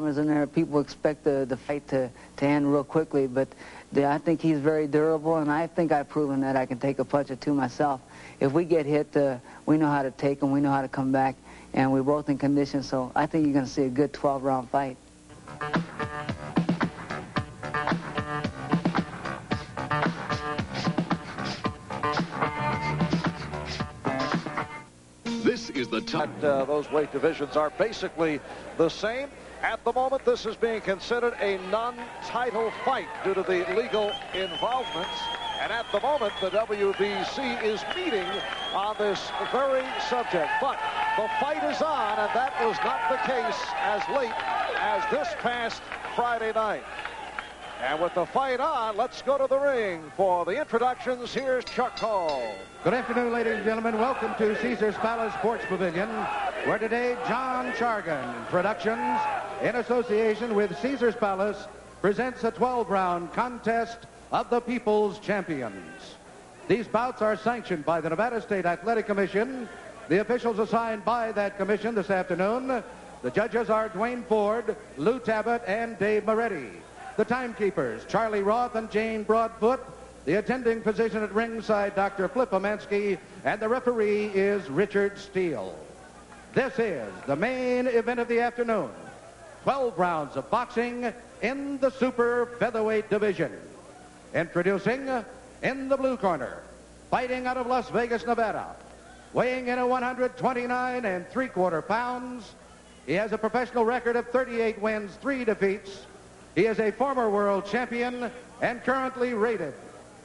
in there. People expect the fight to end real quickly, but I think he's very durable, and I think I've proven that I can take a punch or two myself. If we get hit, we know how to take them, we know how to come back, and we're both in condition, so I think you're going to see a good 12-round fight. This is the top. Those weight divisions are basically the same. At the moment, this is being considered a non-title fight due to the legal involvements. And at the moment, the WBC is meeting on this very subject. But the fight is on, and that was not the case as late as this past Friday night. And with the fight on, let's go to the ring for the introductions. Here's Chacon. Good afternoon, ladies and gentlemen. Welcome to Caesars Palace Sports Pavilion, where today John Chacon Productions, in association with Caesars Palace, presents a 12-round contest of the People's Champions. These bouts are sanctioned by the Nevada State Athletic Commission. The officials assigned by that commission this afternoon. The judges are Dwayne Ford, Lou Tabbitt, and Dave Moretti. The timekeepers, Charlie Roth and Jane Broadfoot. The attending physician at ringside, Dr. Flip Omansky, and the referee is Richard Steele. This is the main event of the afternoon. 12 rounds of boxing in the super featherweight division. Introducing, in the blue corner, fighting out of Las Vegas, Nevada, weighing in at 129 3/4 pounds. He has a professional record of 38 wins, 3 defeats. He is a former world champion and currently rated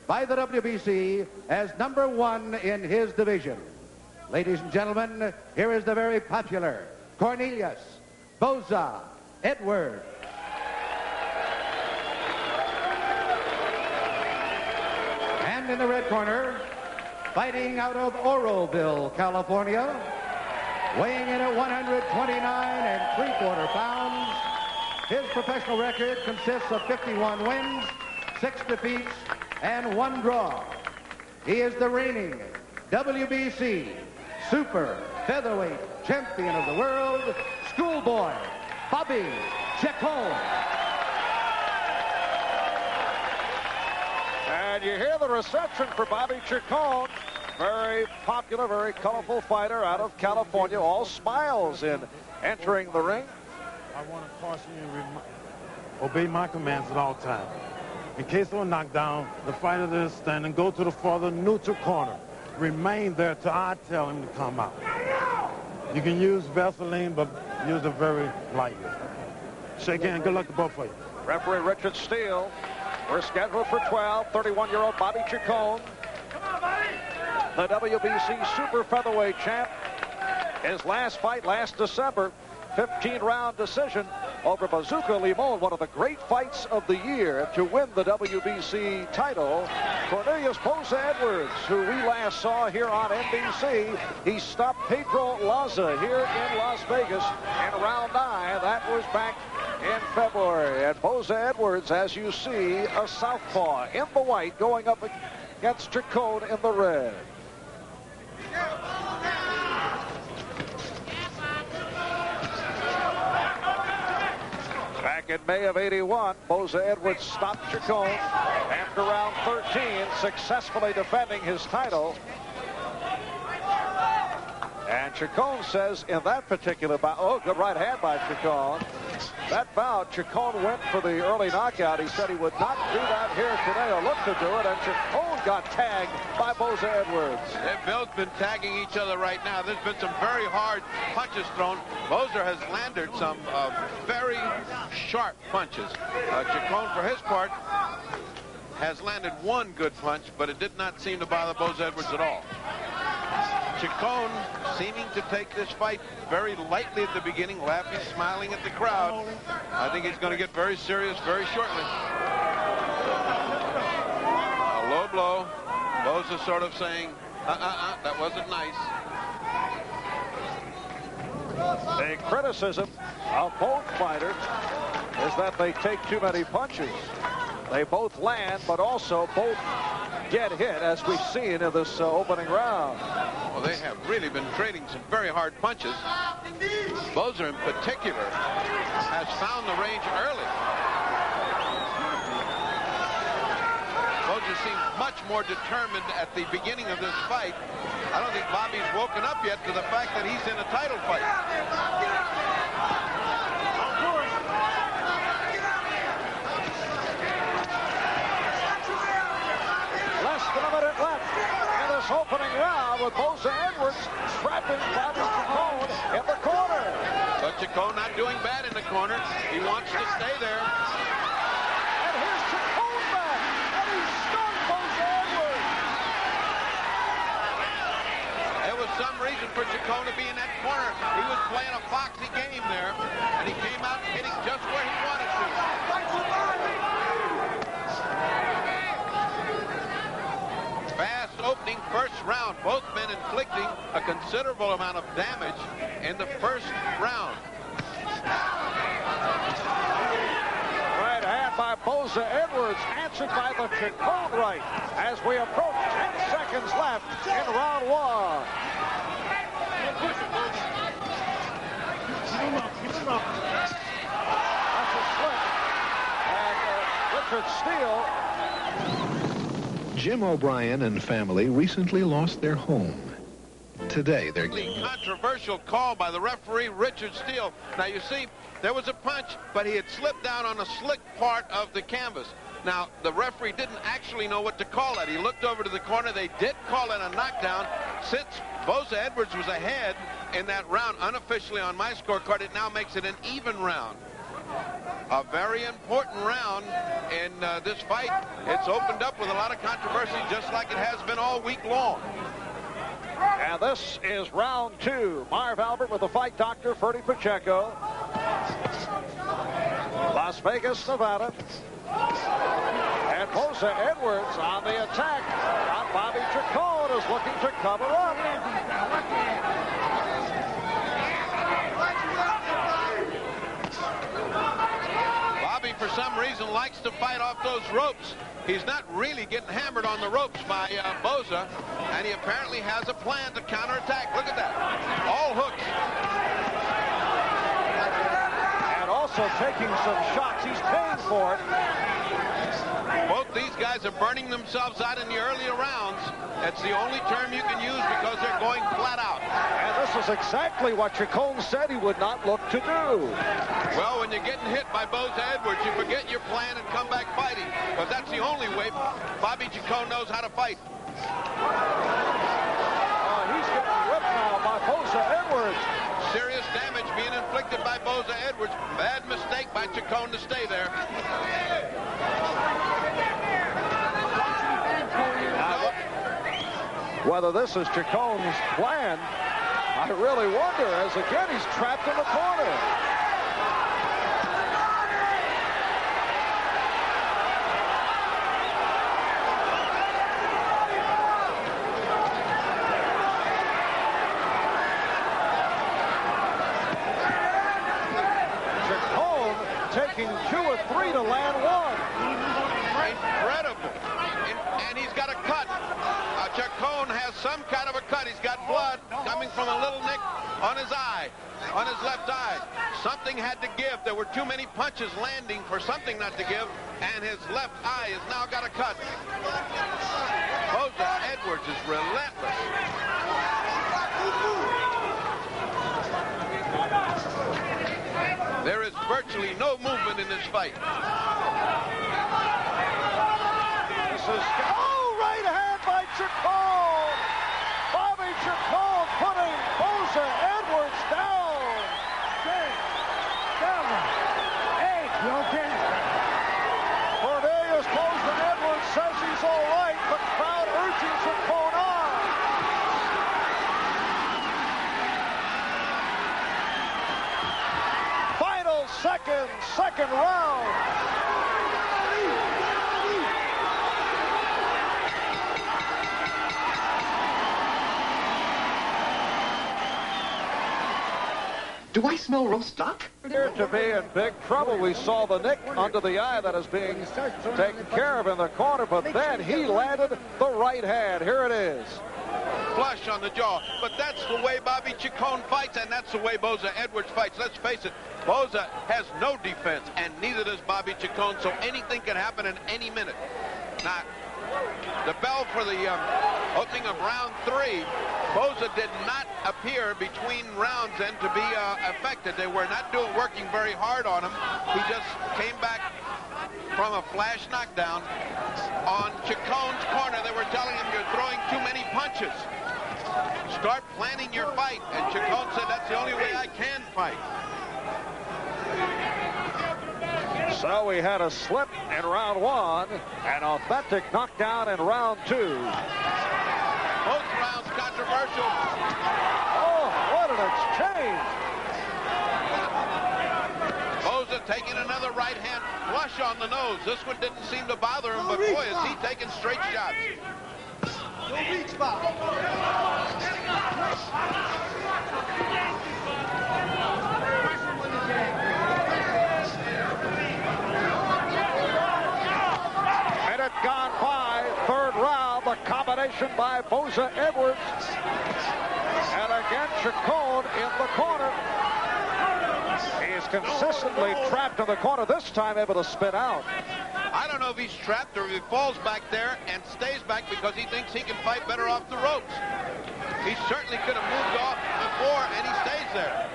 by the WBC as #1 in his division. Ladies and gentlemen, here is the very popular Cornelius Boza Edwards. And in the red corner, fighting out of Oroville, California, weighing in at 129 3/4 pounds. His professional record consists of 51 wins, 6 defeats, and 1 draw. He is the reigning WBC Super Featherweight Champion of the World, Schoolboy Bobby Chacon. And you hear the reception for Bobby Chacon. Very popular, very colorful fighter out of California. All smiles in entering the ring. I want to caution you and obey my commands at all times. In case of a knockdown, the fighter that is standing, go to the farther neutral corner. Remain there till I tell him to come out. You can use Vaseline, but use it very lightly. Shake hand. Good luck to both of you. Referee Richard Steele. We're scheduled for 12. 31-year-old Bobby Chacon, the WBC Super Featherweight champ. His last fight last December, 15-round decision over Bazooka Limon, one of the great fights of the year to win the WBC title. Cornelius Boza Edwards, who we last saw here on NBC, he stopped Pedro Laza here in Las Vegas in round 9. That was back in February. And Boza Edwards, as you see, a southpaw in the white, going up against Chacon in the red. Back in May of '81, Boza Edwards stopped Chacon after round 13, successfully defending his title. And Chacon says in that particular bout, oh, good right hand by Chacon. That bout, Chacon went for the early knockout. He said he would not do that here today, or look to do it, and Chacon got tagged by Boza Edwards. They've both been tagging each other right now. There's been some very hard punches thrown. Boza has landed some very sharp punches. Chacon, for his part, has landed 1 good punch, but it did not seem to bother Boza Edwards at all. Chacon seeming to take this fight very lightly at the beginning, laughing, smiling at the crowd. I think he's going to get very serious very shortly. A low blow. Boza sort of saying, that wasn't nice. The criticism of both fighters is that they take too many punches. They both land, but also both get hit, as we've seen in this opening round. Well, they have really been trading some very hard punches. Boza in particular has found the range early. Boza seems much more determined at the beginning of this fight. I don't think Bobby's woken up yet to the fact that he's in a title fight. Less than a minute left in this opening round with Boza Edwards trapping Bobby Chacon in the corner. But Chacon not doing bad in the corner. He wants to stay there. And here's Chacon back, and he stung Boza Edwards. There was some reason for Chacon to be in that corner. He was playing a foxy game there, and he came out hitting just where he wanted to. Fast opening first round. Both men inflicting a considerable amount of damage in the first round. Right hand by Boza Edwards, answered by the Chacon right as we approach 10 seconds left in round one. That's a slip. And Richard Steele. Jim O'Brien and family recently lost their home. Today, they're... Controversial call by the referee, Richard Steele. Now, you see, there was a punch, but he had slipped down on a slick part of the canvas. Now, the referee didn't actually know what to call it. He looked over to the corner. They did call it a knockdown. Since Boza Edwards was ahead in that round, unofficially on my scorecard, it now makes it an even round. A very important round in this fight. It's opened up with a lot of controversy, just like it has been all week long. And this is round two. Marv Albert with the fight doctor, Ferdy Pacheco. Las Vegas, Nevada. And Boza Edwards on the attack. Now Bobby Chacon is looking to cover up. Bobby, for some reason, likes to fight off those ropes. He's not really getting hammered on the ropes by Boza, and he apparently has a plan to counterattack. Look at that. All hooks. And also taking some shots. He's paying for it. Both these guys are burning themselves out in the earlier rounds. That's the only term you can use because they're going flat out. And this is exactly what Chacon said he would not look to do. Well, when you're getting hit by Boza Edwards, you forget your plan and come back fighting. Because that's the only way Bobby Chacon knows how to fight. He's getting whipped now by Boza Edwards. Serious damage being inflicted by Boza Edwards. Bad mistake by Chacon to stay there. Whether this is Chacon's plan, I really wonder, as again he's trapped in the corner. Chacon taking 2 or 3 to land 1. Incredible. And he's got a cut. Chacon has some kind of a cut. He's got blood coming from a little nick on his eye, on his left eye. Something had to give. There were too many punches landing for something not to give, and his left eye has now got a cut. Boza Edwards is relentless. There is virtually no movement in this fight. This is... Oh, right hand by Chacon! Bobby Chacon putting Boza Edwards down! 6, 7, 8, you okay? Cornelius Boza Edwards says he's all right, but crowd urging Chacon on. Final second round. Do I smell roast duck? Appeared to be in big trouble. We saw the nick under the eye that is being taken care of in the corner, but then he landed the right hand. Here it is. flush on the jaw. But that's the way Bobby Chacon fights, and that's the way Boza Edwards fights. Let's face it, Boza has no defense, and neither does Bobby Chacon, so anything can happen in any minute. Now, the bell for the opening of round 3, Boza did not appear between rounds then to be affected. They were not working very hard on him. He just came back from a flash knockdown. On Chacon's corner, they were telling him, you're throwing too many punches. Start planning your fight. And Chacon said, that's the only way I can fight. So we had a slip in round 1, an authentic knockdown in round 2. Both rounds controversial. Oh, what an exchange. Boza taking another right hand flush on the nose. This one didn't seem to bother him, but boy, is he taking straight shots. Minute gone by, 3rd round, the combination by Boza Edwards. And again, Chacon in the corner. He's consistently trapped in the corner, this time able to spin out. I don't know if he's trapped or if he falls back there and stays back because he thinks he can fight better off the ropes. He certainly could have moved off before, and he stays there.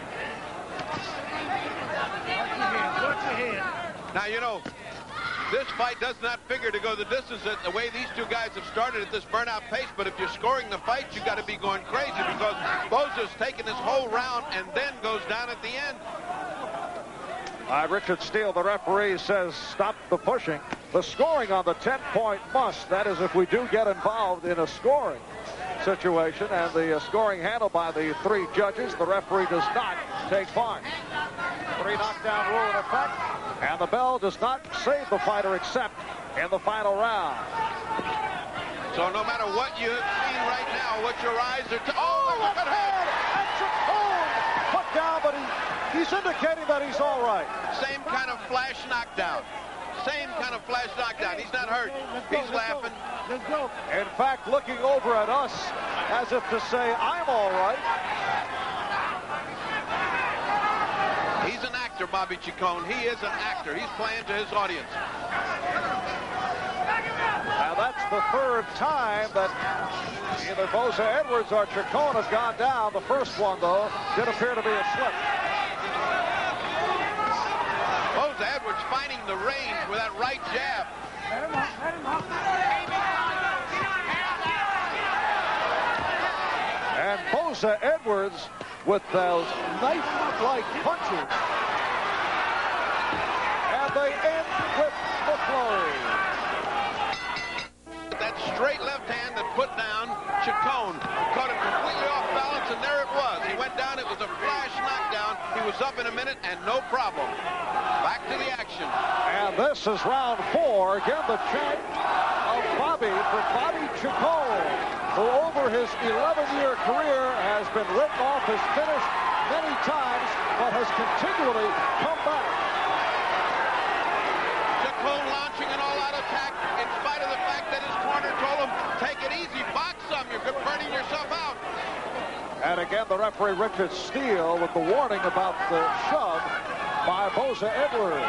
Now, you know, this fight does not figure to go the distance the way these two guys have started at this burnout pace, but if you're scoring the fight, you got to be going crazy because Boza's taking this whole round and then goes down at the end. Richard Steele, the referee, says stop the pushing. The scoring on the 10-point must. That is if we do get involved in a scoring situation, and the scoring handled by the 3 judges. The referee does not take part. 3 knockdown rule in effect, and the bell does not save the fighter except in the final round. So no matter what you have seen right now, what your eyes are... Oh, look at him! And Chacon put down, but he's indicating that he's all right. Same kind of flash knockdown. Same kind of flash knockdown. He's not hurt. He's laughing. In fact, looking over at us as if to say, I'm all right. He's an actor, Bobby Chacon. He is an actor. He's playing to his audience. Now that's the 3rd time that either Boza Edwards or Chacon have gone down. The first one, though, did appear to be a slip. Boza Edwards finding the range with that right jab. And Boza Edwards with those knife-like punches. And they end with the close. That straight left hand that put down Chacon. Caught him completely off balance, and there it was. He went down. It was a flash knockdown. He was up in a minute, and no problem. Back to the action. And this is round 4. Again, the chant of Bobby for Bobby Chacon, who over his 11-year career has been written off as finished many times, but has continually come back. Chacon launching an all-out attack in spite of the fact that his corner told him, take it easy, box some, you're burning yourself out. And again, the referee, Richard Steele, with the warning about the shove by Boza Edwards.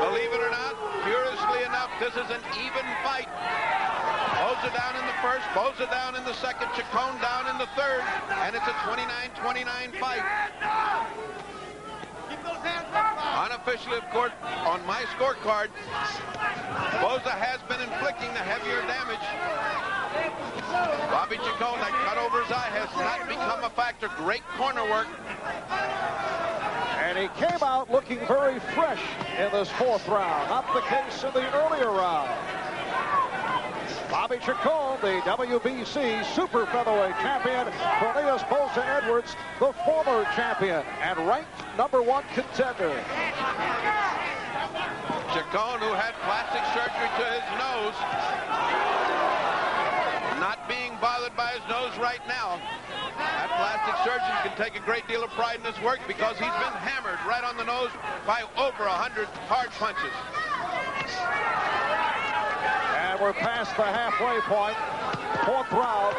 Believe it or not, curiously enough, this is an even fight. Boza down in the first, Boza down in the second, Chacon down in the third, and it's a 29-29 fight. Unofficially, of course, on my scorecard, Boza has been inflicting the heavier damage. Bobby Chacon, that cut over his eye has not become a factor. Great corner work. And he came out looking very fresh in this 4th round. Not the case in the earlier round. Bobby Chacon, the WBC super featherweight champion. Cornelius Boza Edwards, the former champion and ranked #1 contender. Chacon, who had plastic surgery to his nose, not being bothered by his nose right now. That plastic surgeon can take a great deal of pride in his work because he's been hammered right on the nose by over 100 hard punches. And we're past the halfway point. 4th round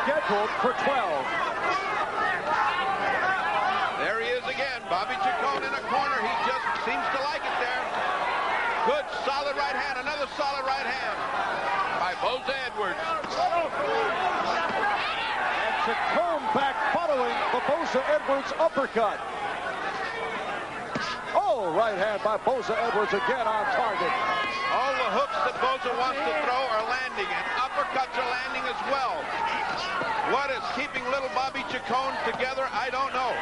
scheduled for 12. There he is again. Bobby Chacon in a corner. He just seems to like it there. Good, solid right hand. Another solid right hand by Boza Edwards. And Chacon back following the Boza Edwards uppercut. Oh, right hand by Boza Edwards again on target. All the hooks that Boza wants to throw are landing, and uppercuts are landing as well. What is keeping little Bobby Chacon together, I don't know.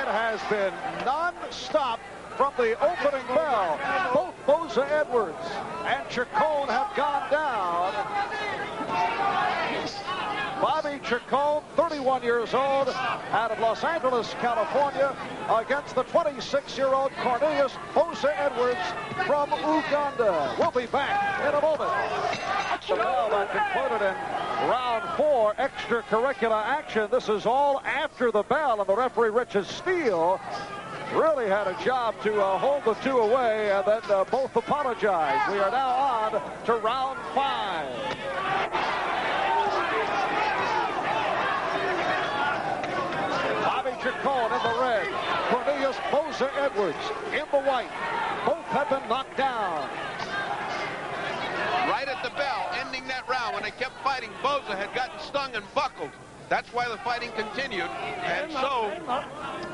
It has been non-stop from the opening bell. Both Boza Edwards and Chacon have gone down. Bobby Chacon, 31 years old, out of Los Angeles, California, against the 26-year-old Cornelius Boza Edwards from Uganda. We'll be back in a moment. The bell that concluded in round 4, extracurricular action. This is all after the bell, and the referee, Richard Steele, really had a job to hold the two away, and then both apologized. We are now on to round 5. Bobby Chacon in the red, Cornelius Boza Edwards in the white. Both have been knocked down. Right at the bell, ending that round, when they kept fighting, Boza had gotten stung and buckled. That's why the fighting continued. And so,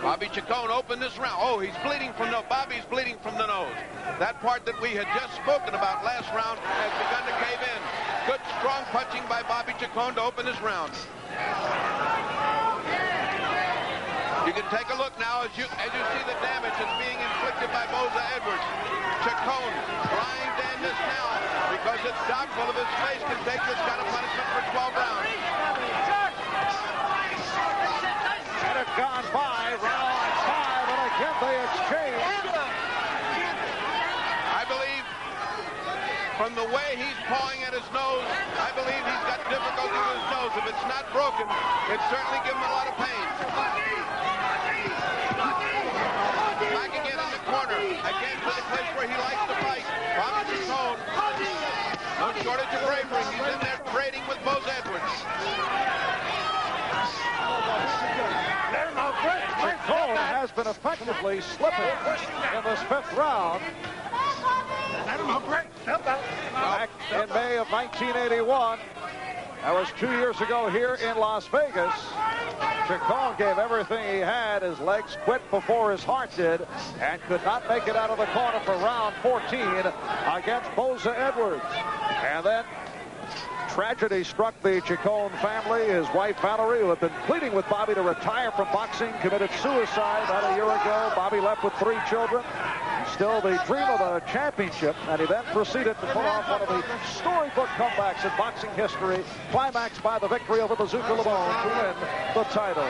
Bobby Chacon opened this round. Oh, he's bleeding from the, Bobby's bleeding from the nose. That part that we had just spoken about last round has begun to cave in. Good, strong punching by Bobby Chacon to open this round. You can take a look now as you see the damage that's being inflicted by Boza Edwards. Chacon trying to end this now because it's doubtful if his face can take this kind of punishment for 12 rounds. And it's gone by round 5, and again they exchange. I believe from the way he's pawing at his nose, I believe he's got difficulty with his nose. If it's not broken, it certainly gives him a lot of pain. Back again in the corner, again to the place where he likes to fight. Bobby Chacon, no shortage of bravery. He's in there trading with Boza Edwards. Chacon has been effectively slipping in this 5th round. Back in May of 1981, that was 2 years ago here in Las Vegas. Chacon gave everything he had. His legs quit before his heart did, and could not make it out of the corner for round 14 against Boza Edwards. And then tragedy struck the Chacon family. His wife, Valerie, who had been pleading with Bobby to retire from boxing, committed suicide about a year ago. Bobby left with 3 children. Still the dream of a championship, and he then proceeded to pull off one of the storybook comebacks in boxing history, climaxed by the victory over Bazooka Lamone to win the title.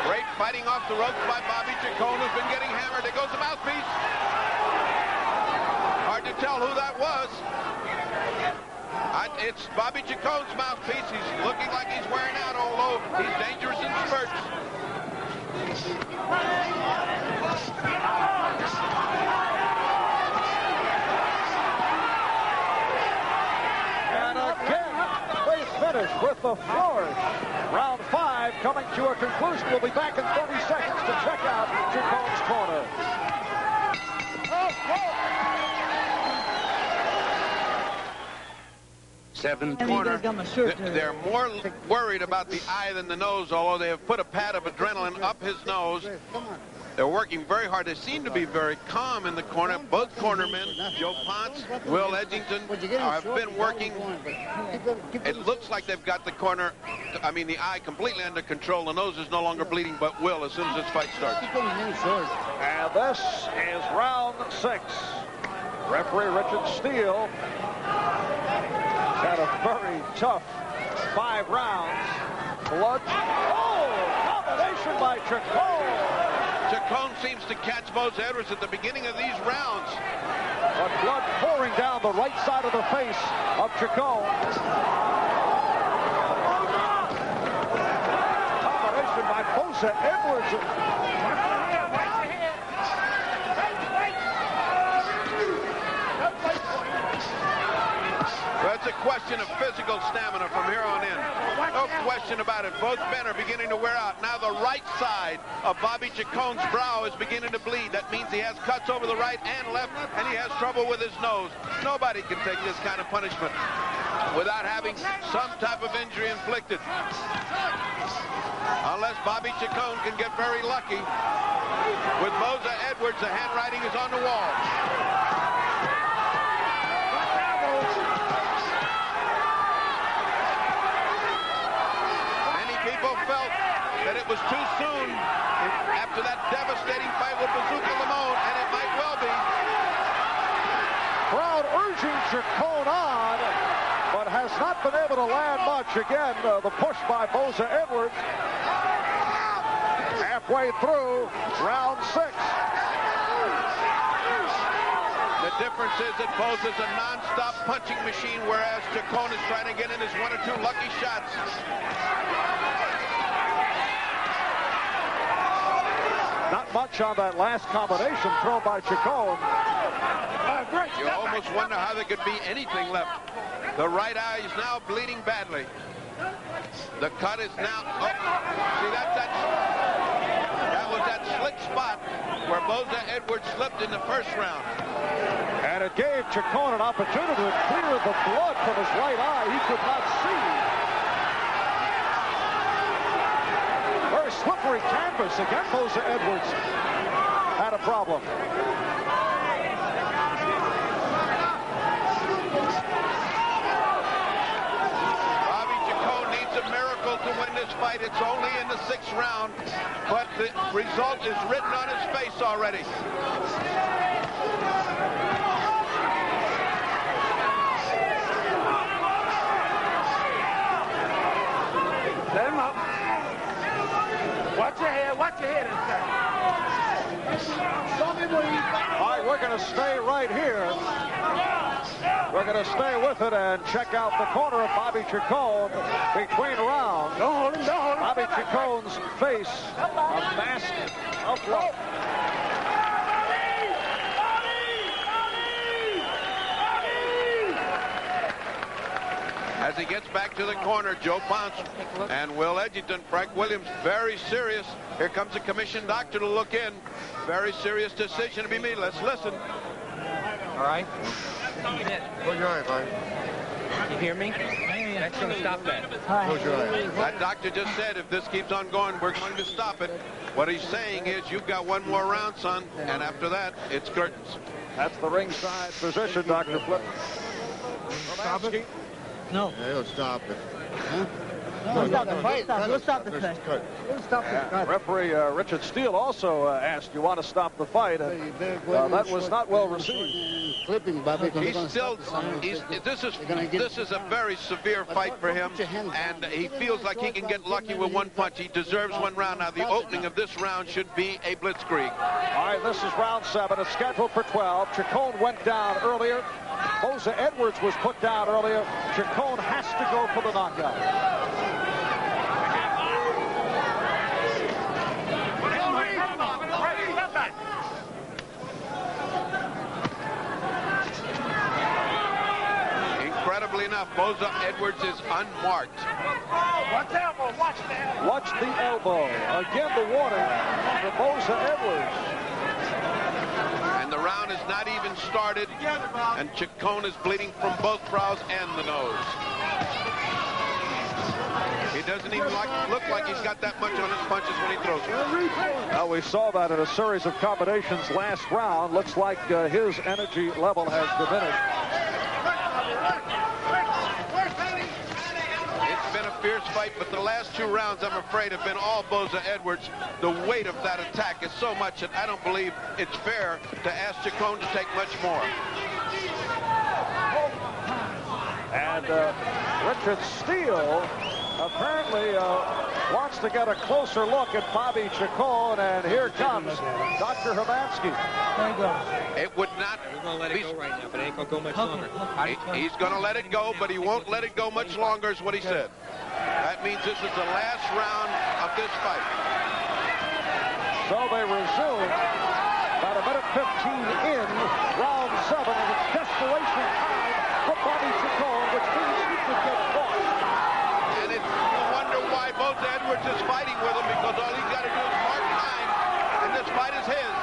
Great fighting off the ropes by Bobby Chacon, who's been getting hammered. There goes the mouthpiece. Hard to tell who that was. It's Bobby Chacon's mouthpiece. He's looking like he's wearing out, although he's dangerous in spurts. And again, they finish with the flourish. Round 5 coming to a conclusion. We'll be back in 30 seconds to check out Chacon's corner. Seventh corner. They're more worried about the eye than the nose, although they have put a pad of adrenaline up his nose. They're working very hard. They seem to be very calm in the corner. Both cornermen, Joe Ponce, Will Edgington, have been working. It looks like they've got the corner, the eye completely under control. The nose is no longer bleeding, but will as soon as this fight starts. And this is round 6. Referee Richard Steele had a very tough 5 rounds. Blood. Oh, combination by Chacon. Chacon seems to catch Boza Edwards at the beginning of these rounds. But blood pouring down the right side of the face of Chacon. Boza Edwards. Well, it's a question of physical stamina from here on in. No question about it. Both men are beginning to wear out. Now the right side of Bobby Chacon's brow is beginning to bleed. That means he has cuts over the right and left, and he has trouble with his nose. Nobody can take this kind of punishment without having some type of injury inflicted. Unless Bobby Chacon can get very lucky. With Boza Edwards, the handwriting is on the wall. Felt that it was too soon after that devastating fight with Bazooka Limon, and it might well be. Crowd urging Chacon on, but has not been able to land much. Again, the push by Boza Edwards. Halfway through round 6. The difference is that Boza's a non-stop punching machine, whereas Chacon is trying to get in his 1 or 2 lucky shots. Not much on that last combination thrown by Chacon. You almost wonder how there could be anything left. The right eye is now bleeding badly. The cut is now... Oh, see, that was that slick spot where Boza Edwards slipped in the first round. And it gave Chacon an opportunity to clear the blood from his right eye. He could not see. Very slippery canvas. Again, Boza Edwards had a problem. Bobby Chacon needs a miracle to win this fight. It's only in the 6th round, but the result is written on his face already. Let him up. Watch your head inside. All right, we're going to stay right here. We're going to stay with it and check out the corner of Bobby Chacon between rounds. Don't hold him. Bobby Chacon's face, a mask of love. As he gets back to the corner, Joe Ponce and Will Edgerton, Frank Williams, very serious. Here comes the commission doctor to look in. Very serious decision to be made. Let's listen. All right. Close your eyes, buddy. You hear me? That's going to stop that. Close your eyes. That doctor just said if this keeps on going, we're going to stop it. What he's saying is you've got 1 more round, son, and after that, it's curtains. That's the ringside physician, Dr. Flip. Stop it. No. Yeah, he'll stop it. Huh? We'll stop the fight. We'll stop the fight. We'll stop the cut. Referee Richard Steele also asked, you want to stop the fight? And that was not well received. Clipping, Bobby. He's still, this is a very severe fight for him, and he feels like he can get lucky with 1 punch. He deserves 1 round. Now, the opening of this round should be a blitzkrieg. All right, this is round 7. It's scheduled for 12. Chacon went down earlier. Boza Edwards was put down earlier. Chacon has to go for the knockout. Incredibly enough, Boza Edwards is unmarked. Watch elbow. Watch the elbow. Watch the elbow. Again, the warning for Boza Edwards. And the round is not even started, and Chacon is bleeding from both brows and the nose. He doesn't even look like he's got that much on his punches when he throws them. Now, we saw that in a series of combinations last round. Looks like his energy level has diminished. It's been a fierce fight, but the last 2 rounds, I'm afraid, have been all Boza Edwards. The weight of that attack is so much that I don't believe it's fair to ask Chacon to take much more. And Richard Steele apparently wants to get a closer look at Bobby Chacon, and here comes Dr. Hermansky. There you go. It would not We're going to let it go right now, but it ain't going to go much longer. He's going to let it go, but he won't let it go much longer, is what he said. That means this is the last round of this fight. So they resume about a minute 15 in round 7, and it's desperation time for Bobby Chacon, which means he could get caught. And it's no wonder why Boza Edwards is fighting with him, because all he's got to do is mark time, and this fight is his.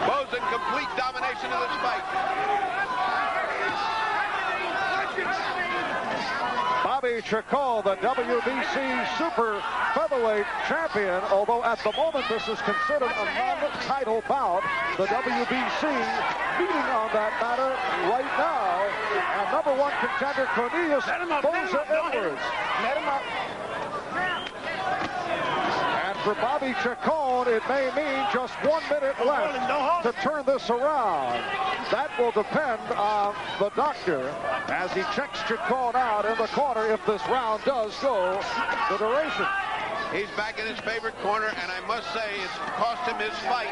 Boza in complete domination of this fight. Bobby Chacon, the WBC Super Featherweight champion, although at the moment this is considered a non-title bout, the WBC meeting on that matter right now. And number 1 contender Cornelius Boza Edwards. Let him up. And for Bobby Chacon, it may mean just 1 minute left to turn this around. That will depend on the doctor as he checks Chacon out in the corner if this round does go the duration. He's back in his favorite corner, and I must say it's cost him his fight.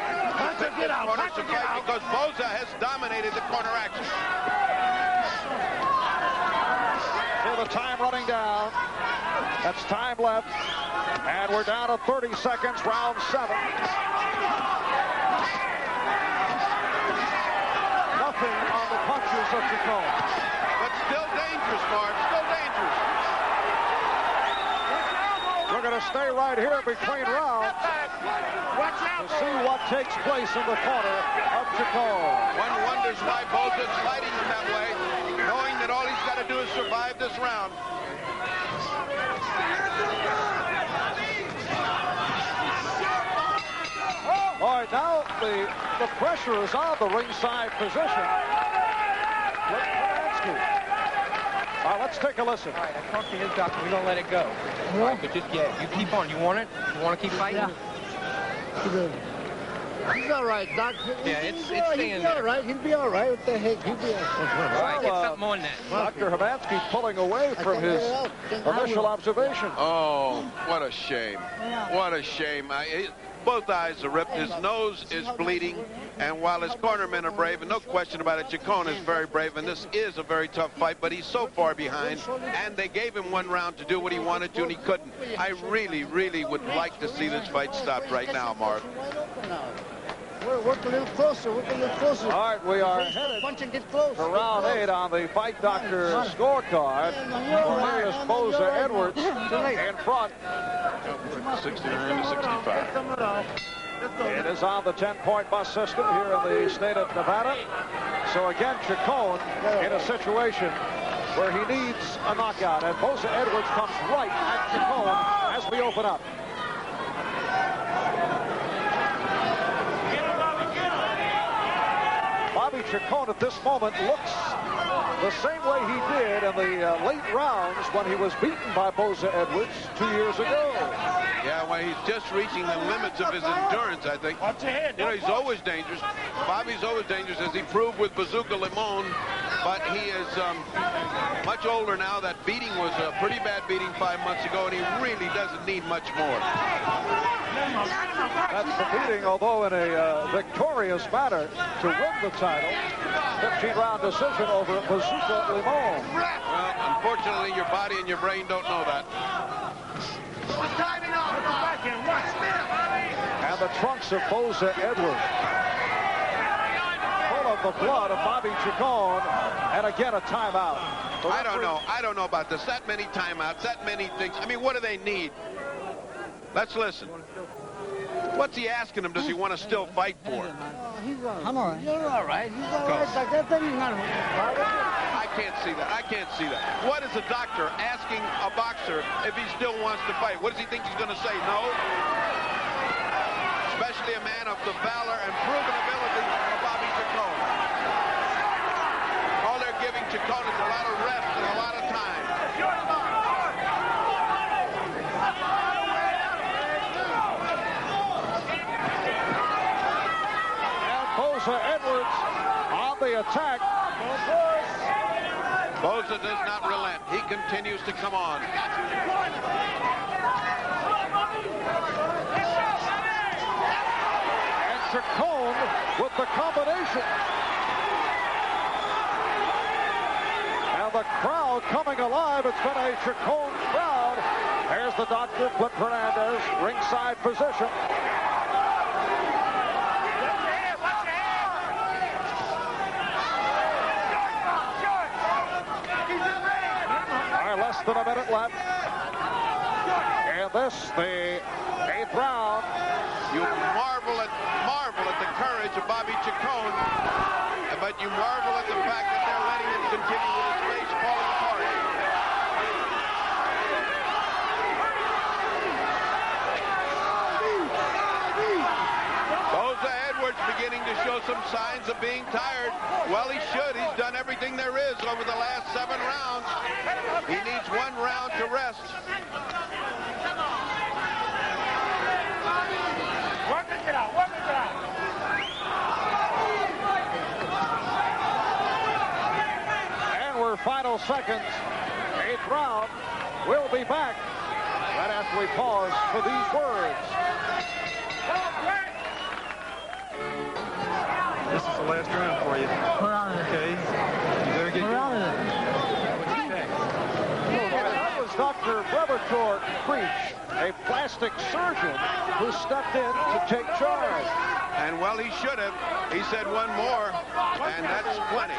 Get out. Because Boza has dominated the corner action. Feel the time running down. That's time left. And we're down to 30 seconds, round 7. Nothing on the punches of Chacon. But still dangerous, Mark. Still dangerous. We're going to stay right here between rounds to see what takes place in the corner of Chacon. One wonders why Boza's fighting him that way, knowing that all he's got to do is survive this round. All right, now the pressure is on the ringside position. All right, let's take a listen. All right, I talked to his doctor. We don't let it go. All right, but just, you keep on. You want it? You want to keep fighting? Yeah. He's all right, Doc. Yeah, it's staying He'll be all right. He'll be all right. What the heck? He'll be all right. All right, get something on that. Dr. Havansky pulling away from his initial observation. Oh, what a shame. What a shame. Both eyes are ripped. His nose is bleeding. And while his cornermen are brave, and no question about it, Chacon is very brave, and this is a very tough fight, but he's so far behind, and they gave him 1 round to do what he wanted to, and he couldn't. I really, really would like to see this fight stopped right now, Mark. Work a little closer. Work a little closer. All right, we are headed for round 8 on the Fight Doctor scorecard. Cornelius Boza Edwards in front. 69 to 65. It is on the 10-point bus system here in the state of Nevada. So again, Chacon in a situation where he needs a knockout. And Boza Edwards comes right at Chacon as we open up. Bobby Chacon at this moment looks the same way he did in the late rounds when he was beaten by Boza Edwards 2 years ago. Yeah, well, he's just reaching the limits of his endurance, I think. You know, he's always dangerous. Bobby's always dangerous, as he proved with Bazooka Limon. But he is much older now. That beating was a pretty bad beating 5 months ago, and he really doesn't need much more. That's the beating, although in a victorious manner to win the title. 15-round decision over Bazooka Limon. Well, unfortunately, your body and your brain don't know that. And the trunks of Boza Edwards, full of the blood of Bobby Chacon, and again a timeout. I don't know about this. That many timeouts, that many things. I mean, what do they need? Let's listen. What's he asking him? Does he want to still fight for? I'm all right. You're all right. He's all right. Like that thing is not. I can't see that. I can't see that. What is a doctor asking a boxer if he still wants to fight? What does he think he's going to say? No? Especially a man of the valor and proven ability of Bobby Chacon. All they're giving Chacon is a lot of rest and a lot of time. Boza Edwards on the attack. Boza does not relent. He continues to come on. And Chacon with the combination. And the crowd coming alive. It's been a Chacon crowd There's the doctor, Clint Hernandez, ringside position. All right, less than a minute left. And this, the 8th round. You marvel at the courage of Bobby Chacon, but you marvel at the fact that they're letting him continue with his face falling apart. Boza Edwards beginning to show some signs of being tired. Well, he should. He's done everything there is over the last 7 rounds. He needs 1 round to rest. Work it out, work it out. And we're final seconds, 8th round. We'll be back right after we pause for these words. This is the last round for you. Okay. You better get going. What's your next? That was Dr. Brevotor Creech, a plastic surgeon who stepped in to take charge. And well, he should have. He said 1 more, and that's plenty.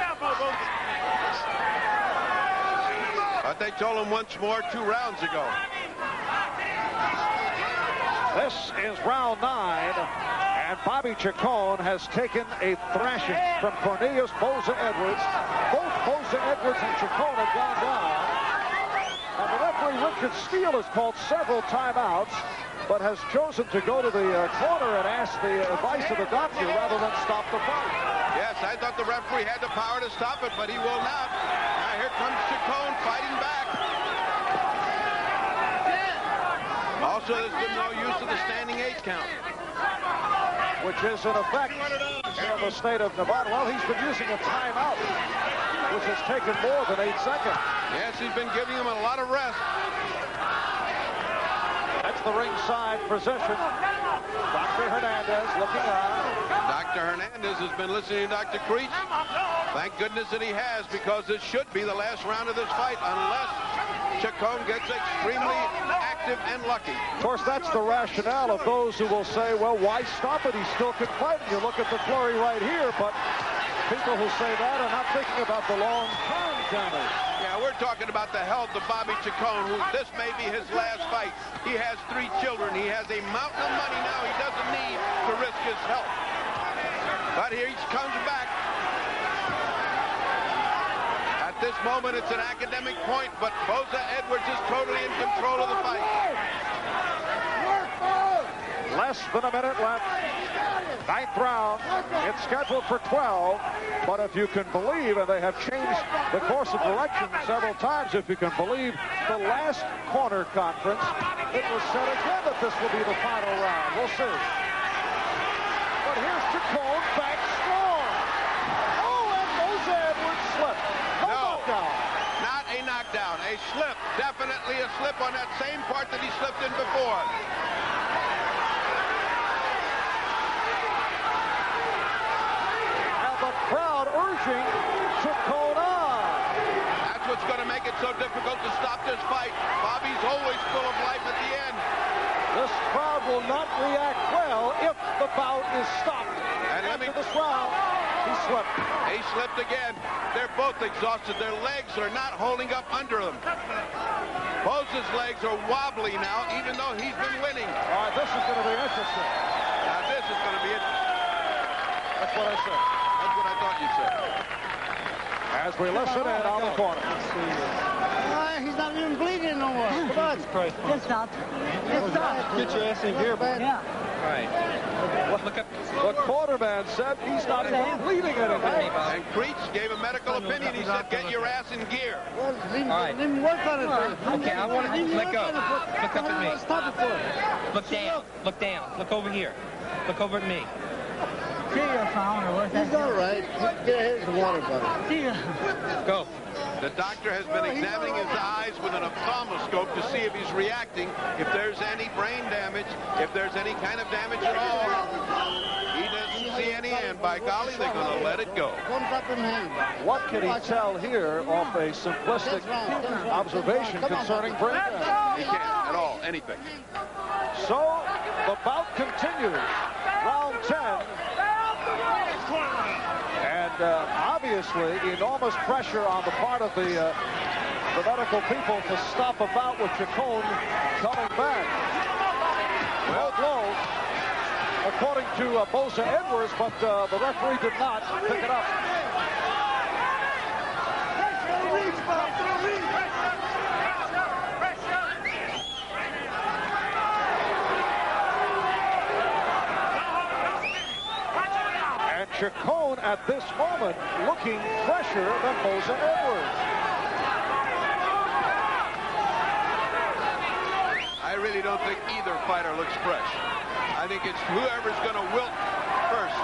But they told him once more 2 rounds ago. This is round 9, and Bobby Chacon has taken a thrashing from Cornelius Boza Edwards. Both Boza Edwards and Chacon have gone down. And the referee, Richard Steele, has called several timeouts, but has chosen to go to the corner and ask the advice of the doctor rather than stop the fight. Yes, I thought the referee had the power to stop it, but he will not. Now here comes Chacon fighting back. Also, there's been no use of the standing 8 count. Which is in effect in the state of Nevada. Well, he's been using a timeout, which has taken more than 8 seconds. Yes, he's been giving him a lot of rest. That's the ringside position. Dr. Hernandez looking on. Dr. Hernandez has been listening to Dr. Creech. Thank goodness that he has, because it should be the last round of this fight, unless Chacon gets extremely active and lucky. Of course, that's the rationale of those who will say, well, why stop it? He still can fight. You look at the flurry right here, but people who say that are not thinking about the long-term damage. Yeah, we're talking about the health of Bobby Chacon, who this may be his last fight. He has 3 children. He has a mountain of money now. He doesn't need to risk his health. But here he comes back. At this moment, it's an academic point, but Boza Edwards is totally in control of the fight. Less than a minute left. 9th round. It's scheduled for 12, but if you can believe, and they have changed the course of direction several times, if you can believe the last corner conference, it was said again that this will be the final round. We'll see. But here's Chacon back strong. Oh, and Boza Edwards slipped. No knockdown. Not a knockdown, a slip. Definitely a slip on that same part that he slipped in before. Crowd urging Chacon on. That's what's going to make it so difficult to stop this fight. Bobby's always full of life at the end. This crowd will not react well if the bout is stopped. And after this round, he slipped. He slipped again. They're both exhausted. Their legs are not holding up under them. Boza's legs are wobbly now, even though he's been winning. All right, this is going to be interesting. Now this is going to be it. That's what I said. That's what I thought you said. As we listen in on the corner. He's not even bleeding no more. Come on. Just stop. Just stop. Get your ass in gear, man. Yeah. Right. Look up. The cornerman said he's not even bleeding anything. And Creech gave a medical opinion. He said, get your ass in gear. Well, let him work on it. Okay, I want to let go. Look up at me. Stop it for. Look down. Look down. Look over here. Look over at me. See your founder. What's that? He's all right. Get his water bottle. See ya. Go. The doctor has been examining his eyes with an ophthalmoscope to see if he's reacting, if there's any brain damage, if there's any kind of damage at all. He doesn't see any, and and by golly, they're going to let it go. What can he tell here off a simplistic observation concerning brain damage? He can't at all, anything. So the bout continues. Round 10. And obviously enormous pressure on the part of the medical people to stop a bout with Chacon coming back. Low blow, according to Boza Edwards, but the referee did not pick it up. And Chacon at this moment looking fresher than Boza Edwards. I really don't think either fighter looks fresh. I think it's whoever's going to wilt first.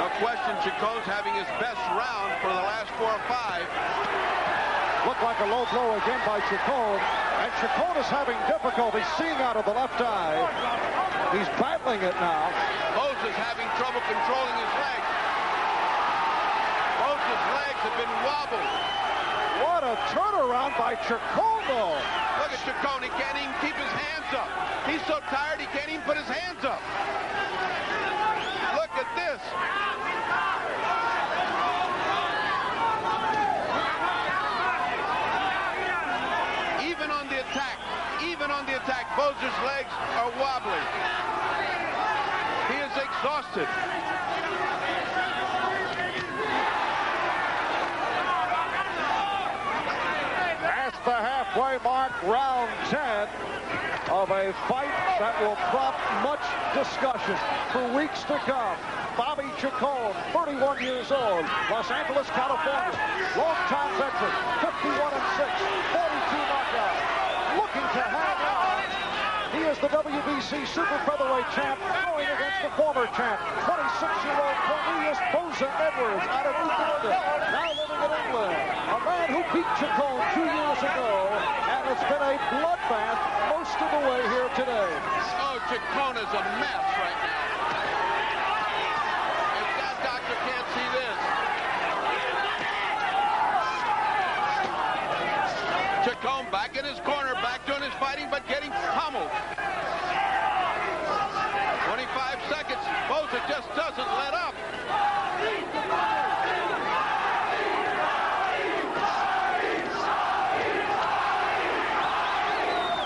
No question, Chacon's having his best round for the last 4 or 5. Looked like a low blow again by Chacon, and Chacon is having difficulty seeing out of the left eye. He's battling it now. Boza's having trouble controlling his legs. Boza's legs have been wobbled. What a turnaround by Chacon, though. Look at Chacon, he can't even keep his hands up. He's so tired he can't even put his hands up. Look at this. Even on the attack, Boza's legs are wobbly. He is exhausted. At the halfway mark, round 10 of a fight that will prompt much discussion for weeks to come. Bobby Chacon, 31 years old, Los Angeles, California, longtime veteran, 51-6, 42 knockouts, looking to hang on. He is the WBC super featherweight champ, going against the former champ, 26-year-old Cornelius Boza Edwards out of Uganda, now living in England. A man who beat Chacon 2 years ago, and it's been a bloodbath most of the way here today. Oh, Chacon is a mess right now. If that doctor can't see this. Chacon back in his corner, back doing his fighting, but getting pummeled. 25 seconds. Boza just doesn't let up.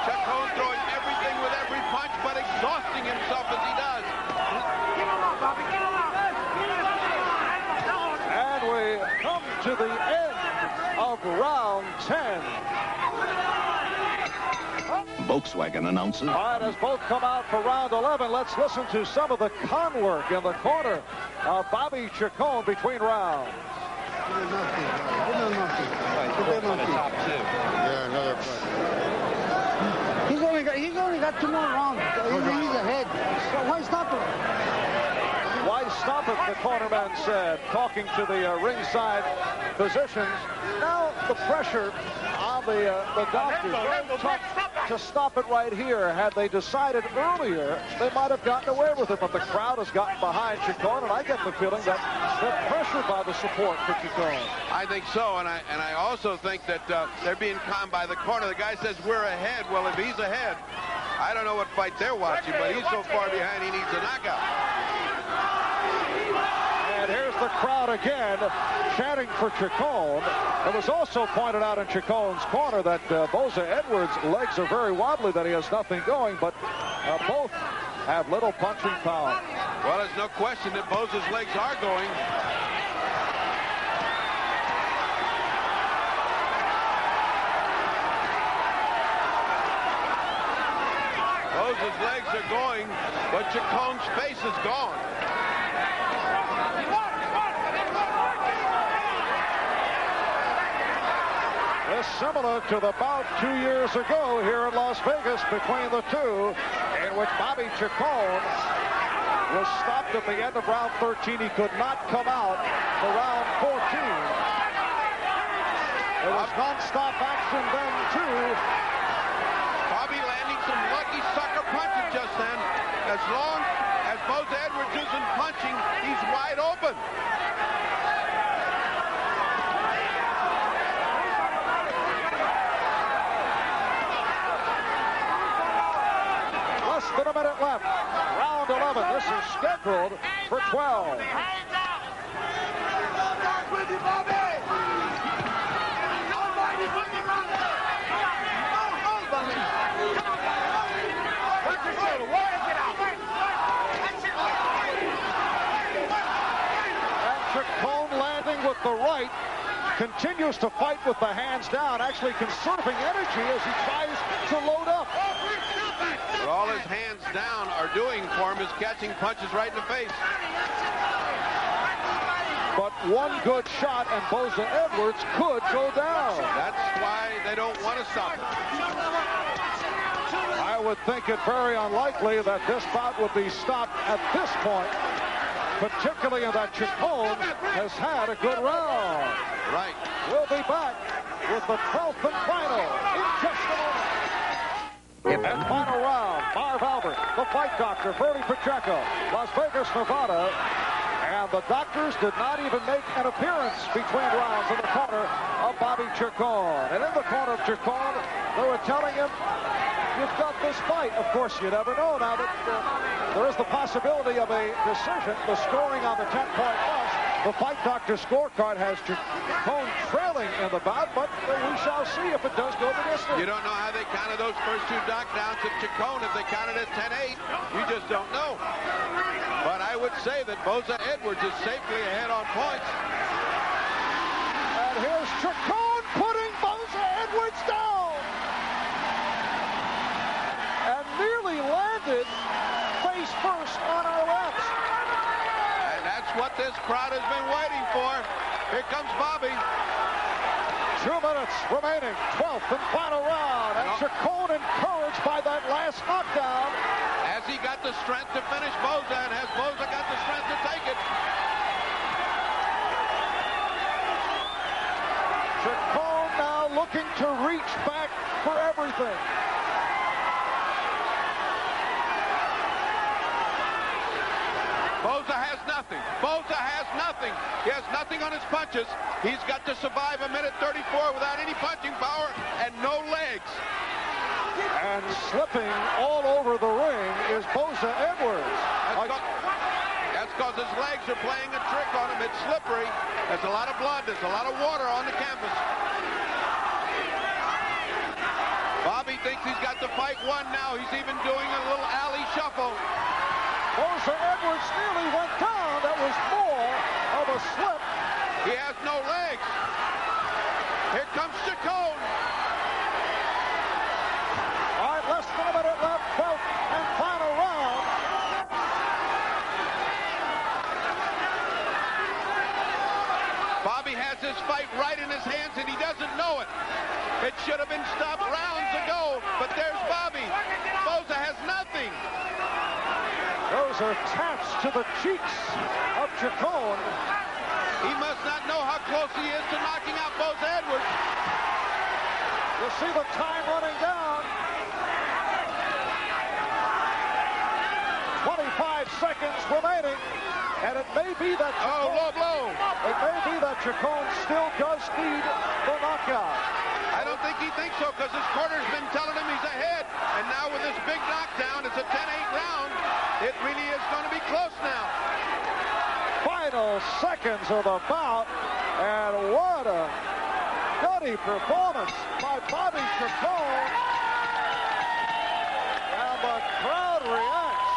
Chacon throwing everything with every punch, but exhausting himself as he does. And we come to the end of round 10. Volkswagen announces. All right, as both come out for round 11, let's listen to some of the con work in the corner of Bobby Chacon between rounds. He's only got 2 more rounds. He's ahead. So why stop him? Why stop it, the cornerman said, talking to the ringside physicians. Now the pressure on the doctors. Tough to stop it right here. Had they decided earlier, they might have gotten away with it, but the crowd has gotten behind Chacon, and I get the feeling that they're pressured by the support for Chacon. I think so, and I also think that they're being calmed by the corner. The guy says we're ahead. Well, if he's ahead, I don't know what fight they're watching, but he's so far behind he needs a knockout. And here's the crowd again chanting for Chacon. It was also pointed out in Chacon's corner that Boza Edwards' legs are very wobbly, that he has nothing going, but both have little punching power. Well, there's no question that Boza's legs are going. Boza's legs are going, but Chacon's face is gone. It's similar to the bout 2 years ago here in Las Vegas between the two, in which Bobby Chacon was stopped at the end of round 13. He could not come out for round 14. It was non-stop action then, too. Bobby landing some lucky sucker punches just then. As long as Boza Edwards isn't punching, watching. He's wide open. Less than a minute left. Round 11. This is scheduled for 12. And Chacon landing with the right. Continues to fight with the hands down, actually conserving energy as he tries to load up. But all his hands down are doing for him is catching punches right in the face. But one good shot and Boza Edwards could go down. That's why they don't want to stop him. I would think it very unlikely that this bout would be stopped at this point, particularly in that Chacon has had a good round. Right. We'll be back with the 12th and final in just a moment. And final round, Marv Albert, the fight doctor, Bernie Pacheco, Las Vegas, Nevada. And the doctors did not even make an appearance between rounds in the corner of Bobby Chacon. And in the corner of Chacon, they were telling him, you've got this fight. Of course, you never know now that there is the possibility of a decision, the scoring on the 10-point loss. The fight doctor scorecard has Chacon trailing in the bout, but we shall see if it does go the distance. You don't know how they counted those first two knockdowns of Chacon. If they counted as 10-8, you just don't know. But I would say that Boza Edwards is safely ahead on points. And here's Chacon putting Boza Edwards down. And nearly landed face first on our left. And that's what this crowd has been waiting for. Here comes Bobby. 2 minutes remaining, 12th and final round. And Chacon encouraged by that last knockdown. Has he got the strength to finish Boza, and has Boza got the strength to take it? Chacon now looking to reach back for everything. Boza has nothing. Boza has nothing. He has nothing on his punches. He's got to survive a minute 34 without any punching power and no legs. And slipping all over the ring is Boza Edwards. That's because his legs are playing a trick on him. It's slippery. There's a lot of blood. There's a lot of water on the canvas. Bobby thinks he's got the fight won now. He's even doing a little alley shuffle. Boza Edwards nearly went down. That was more of a slip. He has no legs. Here comes Chacon. All right, less than a minute left. 12th and final round. Bobby has this fight right in his hands, and he doesn't know it. It should have been stopped rounds ago, but there's Bobby. Boza has nothing. Those are taps to the cheeks of Chacon. He must not know how close he is to knocking out Boza Edwards. You'll see the time running down. 25 seconds remaining. And it may be that Chacon, low blow. It may be that Chacon still does need the knockout. I don't think he thinks so, because his corner's been telling him he's ahead. And now with this big knockdown, it's a 10-8 round. It really is going to be close now. Final seconds of the bout, and what a gutty performance by Bobby Chacon. And the crowd reacts.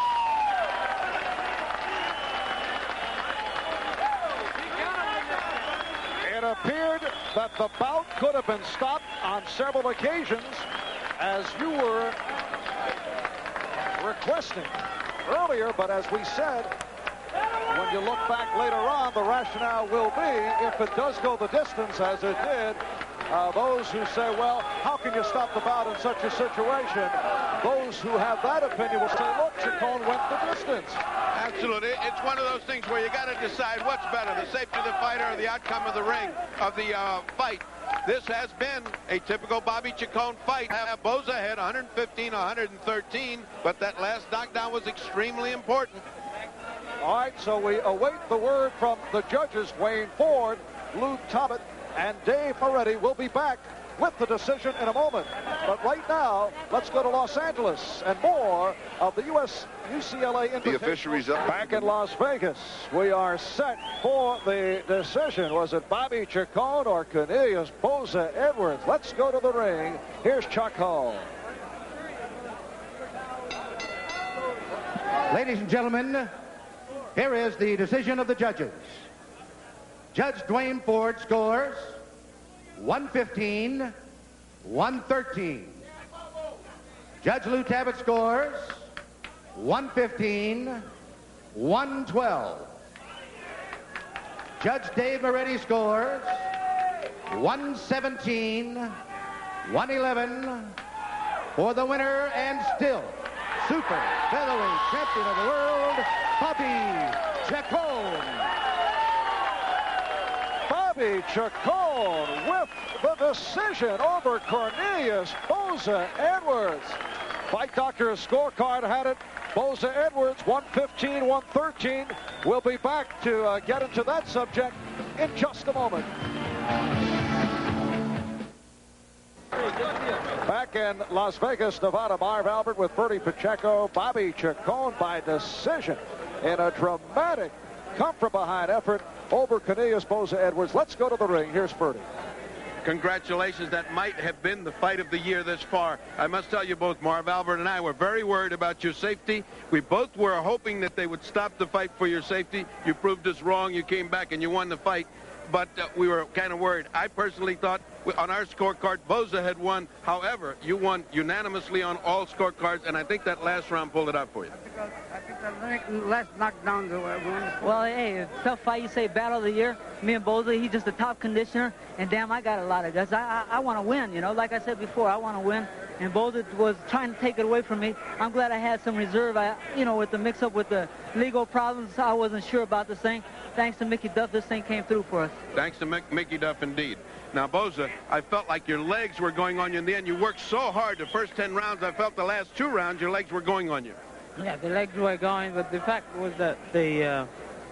It appeared that the bout could have been stopped on several occasions, as you were requesting earlier, but as we said, when you look back later on, the rationale will be, if it does go the distance as it did, those who say, well, how can you stop the bout in such a situation? Those who have that opinion will say, look, Chacon went the distance. Absolutely. It's one of those things where you got to decide what's better, the safety of the fighter or the outcome of the ring, of the fight. This has been a typical Bobby Chacon fight. Boza had 115, 113, but that last knockdown was extremely important. All right, so we await the word from the judges, Wayne Ford, Lou Tobbett, and Dave Moretti. Will be back with the decision in a moment. But right now, let's go to Los Angeles and more of the UCLA Invitational. The official result. Back in Las Vegas, we are set for the decision. Was it Bobby Chacon or Cornelius Boza Edwards? Let's go to the ring. Here's Chacon. Ladies and gentlemen, here is the decision of the judges. Judge Dwayne Ford scores 115, 113. Judge Lou Tobbett scores 115, 112. Judge Dave Moretti scores 117, 111 for the winner and still super featherweight champion of the world, Bobby Chacon. Bobby Chacon with the decision over Cornelius Boza Edwards. Fight Doctor's scorecard had it. Boza Edwards 115, 113. We'll be back to get into that subject in just a moment. Back in Las Vegas, Nevada, Marv Albert with Bertie Pacheco. Bobby Chacon by decision in a dramatic come-from-behind effort over Cornelius Boza Edwards. Let's go to the ring. Here's Bertie. Congratulations. That might have been the fight of the year this far. I must tell you both, Marv Albert and I were very worried about your safety. We both were hoping that they would stop the fight for your safety. You proved us wrong. You came back and you won the fight. But we were kind of worried. I personally thought on our scorecard, Boza had won. However, you won unanimously on all scorecards, and I think that last round pulled it out for you. I think that last knockdown won. Well, hey, it's a tough fight. You say battle of the year. Me and Boza, he's just a top conditioner, and damn, I got a lot of guts. I want to win, you know. Like I said before, I want to win, and Boza was trying to take it away from me. I'm glad I had some reserve. You know, with the mix-up with the legal problems, I wasn't sure about this thing. Thanks to Mickey Duff, this thing came through for us. Thanks to Mickey Duff, indeed. Now, Boza, I felt like your legs were going on you in the end. You worked so hard the first 10 rounds. I felt the last 2 rounds, your legs were going on you. Yeah, the legs were going, but the fact was that the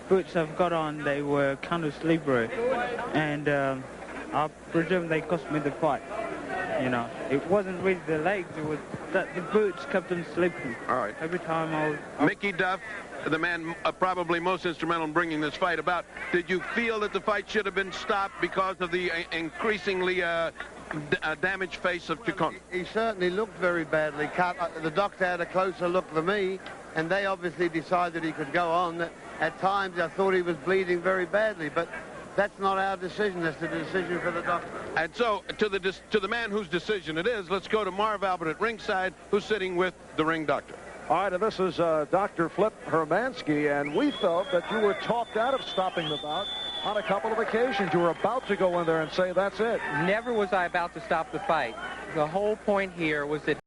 boots I've got on, they were kind of slippery. And I presume they cost me the fight. You know, it wasn't really the legs, it was that the boots kept them slipping. All right. Every time I was... Mickey Duff, the man probably most instrumental in bringing this fight about. Did you feel that the fight should have been stopped because of the increasingly damaged face of Chacon? He certainly looked very badly cut. The doctor had a closer look than me, and they obviously decided he could go on. At times I thought he was bleeding very badly, but that's not our decision. That's the decision for the doctor. And so, to the man whose decision it is, let's go to Marv Albert at ringside, who's sitting with the ring doctor. All right, and this is Dr. Flip Hermansky, and we felt that you were talked out of stopping the bout on a couple of occasions. You were about to go in there and say, that's it. Never was I about to stop the fight. The whole point here was that